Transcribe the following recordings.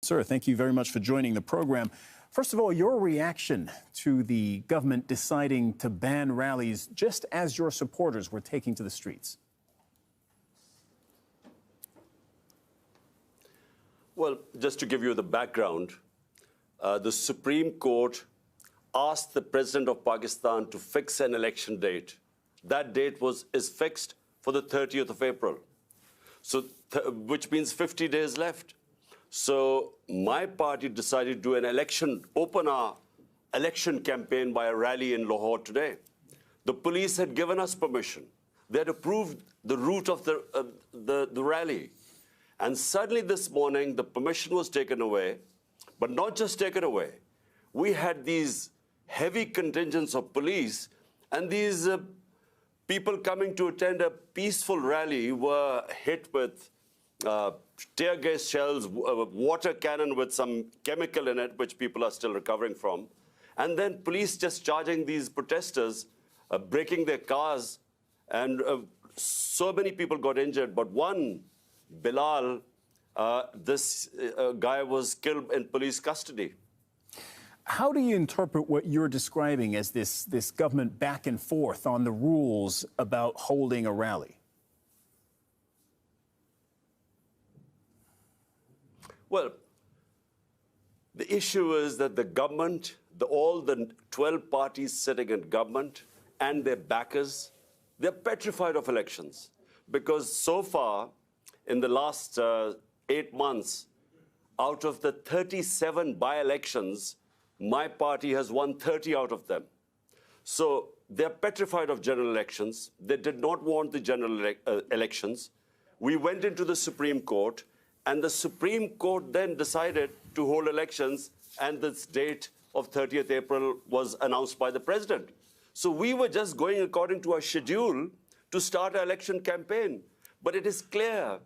Sir, thank you very much for joining the program. First of all, your reaction to the government deciding to ban rallies just as your supporters were taking to the streets. Well, just to give you the background, the Supreme Court asked the President of Pakistan to fix an election date. That date is fixed for the 30th of April, so which means 50 days left. So my party decided to do open our election campaign by a rally in Lahore today. The police had given us permission. They had approved the route of the rally. And suddenly this morning, the permission was taken away, but not just taken away. We had these heavy contingents of police, and these people coming to attend a peaceful rally were hit with tear gas shells, water cannon with some chemical in it, which people are still recovering from. And then police just charging these protesters, breaking their cars, and so many people got injured. But one, Bilal, this guy was killed in police custody. How do you interpret what you're describing as this government back and forth on the rules about holding a rally? Well, the issue is that the government, all the 12 parties sitting in government and their backers, they're petrified of elections. Because so far, in the last 8 months, out of the 37 by-elections, my party has won 30 out of them. So they're petrified of general elections. They did not want the general elections. We went into the Supreme Court, and the Supreme Court then decided to hold elections, and this date of 30th April was announced by the president. So we were just going according to our schedule to start our election campaign. But it is clear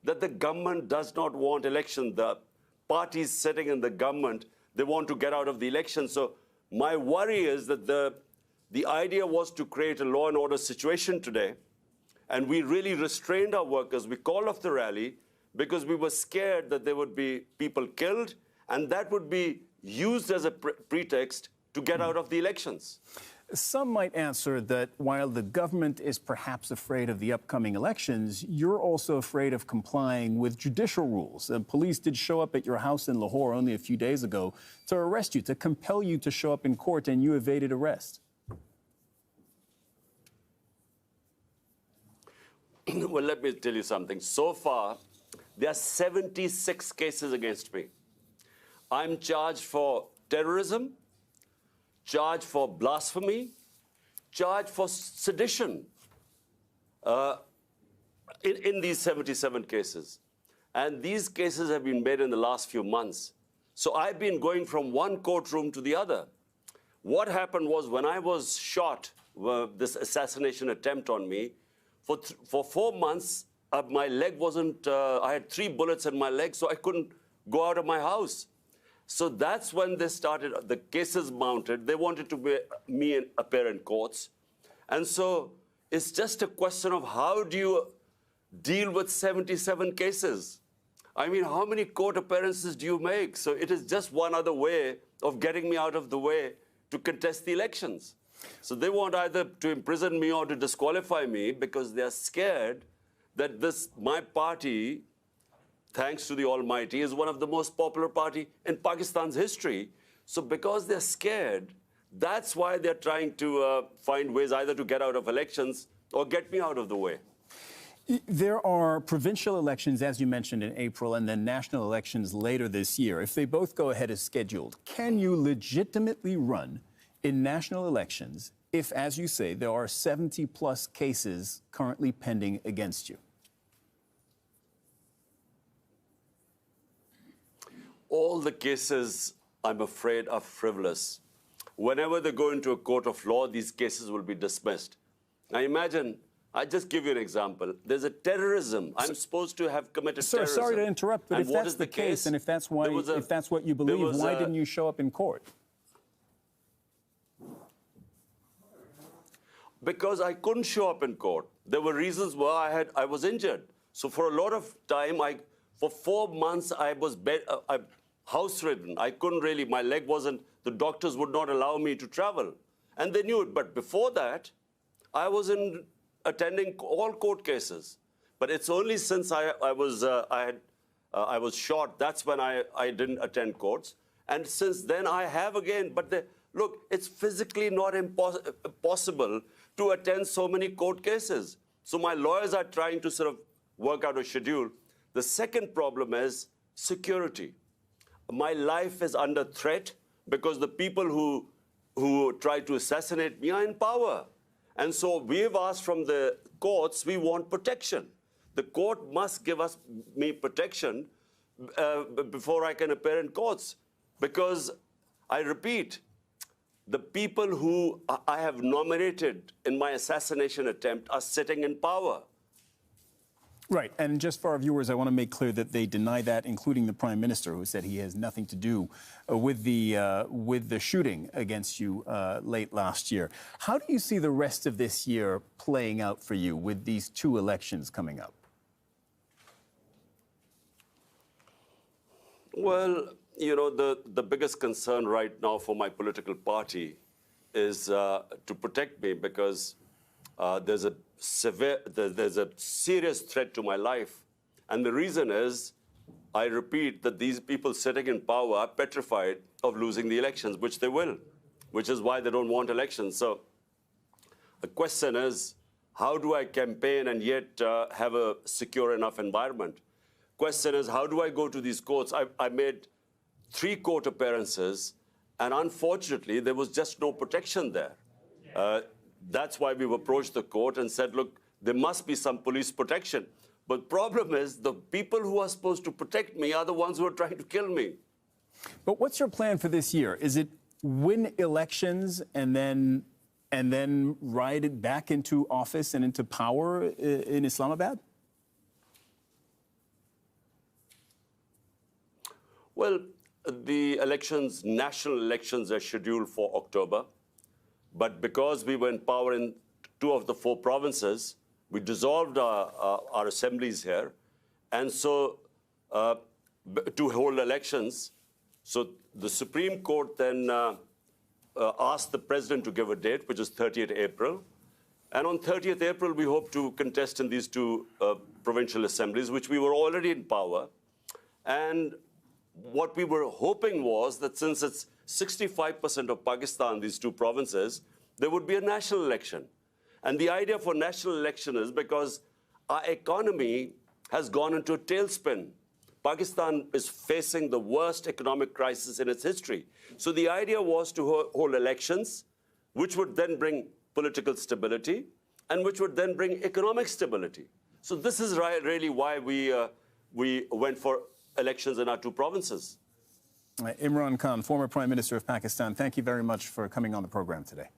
that the government does not want election. The parties sitting in the government, they want to get out of the election. So my worry is that the idea was to create a law and order situation today, and we really restrained our workers. We called off the rally because we were scared that there would be people killed, and that would be used as a pretext to get out of the elections. Some might answer that while the government is perhaps afraid of the upcoming elections, you're also afraid of complying with judicial rules. Police did show up at your house in Lahore only a few days ago to arrest you, to compel you to show up in court, and you evaded arrest. Well, let me tell you something. So far, there are 76 cases against me. I'm charged for terrorism, charged for blasphemy, charged for sedition in these 77 cases. And these cases have been made in the last few months. So I've been going from one courtroom to the other. What happened was when I was shot, this assassination attempt on me, for 4 months, my leg wasn't, I had 3 bullets in my leg, so I couldn't go out of my house. So that's when they started, the cases mounted. They wanted to be me appear in courts. And so it's just a question of how do you deal with 77 cases? I mean, how many court appearances do you make? So it is just one other way of getting me out of the way to contest the elections. So they want either to imprison me or to disqualify me because they are scared that my party, thanks to the Almighty, is one of the most popular party in Pakistan's history. So because they're scared, that's why they're trying to find ways either to get out of elections or get me out of the way. There are provincial elections, as you mentioned, in April, and then national elections later this year. If they both go ahead as scheduled, can you legitimately run in national elections if, as you say, there are 70-plus cases currently pending against you? All the cases, I'm afraid, are frivolous. Whenever they go into a court of law, these cases will be dismissed. Now imagine, I just give you an example. There's a terrorism. I'm supposed to have committed terrorism. Sir, sorry to interrupt, but if that's the case, and if that's what you believe, why didn't you show up in court? Because I couldn't show up in court. There were reasons why I was injured. So for a lot of time, For 4 months, I was house-ridden. I couldn't really, my leg wasn't, the doctors would not allow me to travel. And they knew it. But before that, I was attending all court cases. But it's only since I was shot, that's when I didn't attend courts. And since then, I have again. But look, it's physically not possible to attend so many court cases. So my lawyers are trying to sort of work out a schedule. The second problem is security. My life is under threat because the people who try to assassinate me are in power. And so we've asked from the courts, we want protection. The court must give me protection before I can appear in courts. Because, I repeat, the people who I have nominated in my assassination attempt are sitting in power. Right, and just for our viewers, I want to make clear that they deny that, including the Prime Minister, who said he has nothing to do with the shooting against you late last year. How do you see the rest of this year playing out for you with these 2 elections coming up? Well, you know, the biggest concern right now for my political party is to protect me, because there's a serious threat to my life. And the reason is, I repeat, that these people sitting in power are petrified of losing the elections, which they will, which is why they don't want elections. So the question is, how do I campaign and yet have a secure enough environment? Question is, how do I go to these courts? I made 3 court appearances, and unfortunately, there was just no protection there. That's why we've approached the court and said, look, there must be some police protection. But problem is, the people who are supposed to protect me are the ones who are trying to kill me. But what's your plan for this year? Is it win elections and then ride it back into office and into power in Islamabad? Well, the elections, national elections, are scheduled for October. But because we were in power in 2 of the 4 provinces, we dissolved our assemblies here. And so to hold elections, so the Supreme Court then asked the president to give a date, which is 30th April. And on 30th April, we hope to contest in these 2 provincial assemblies, which we were already in power. And what we were hoping was that since it's 65% of Pakistan, these 2 provinces, there would be a national election. And the idea for national election is because our economy has gone into a tailspin. Pakistan is facing the worst economic crisis in its history. So the idea was to hold elections, which would then bring political stability and which would then bring economic stability. So this is really why we went for elections in our 2 provinces. Imrankhan, former Prime Minister of Pakistan, thank you very much for coming on the program today.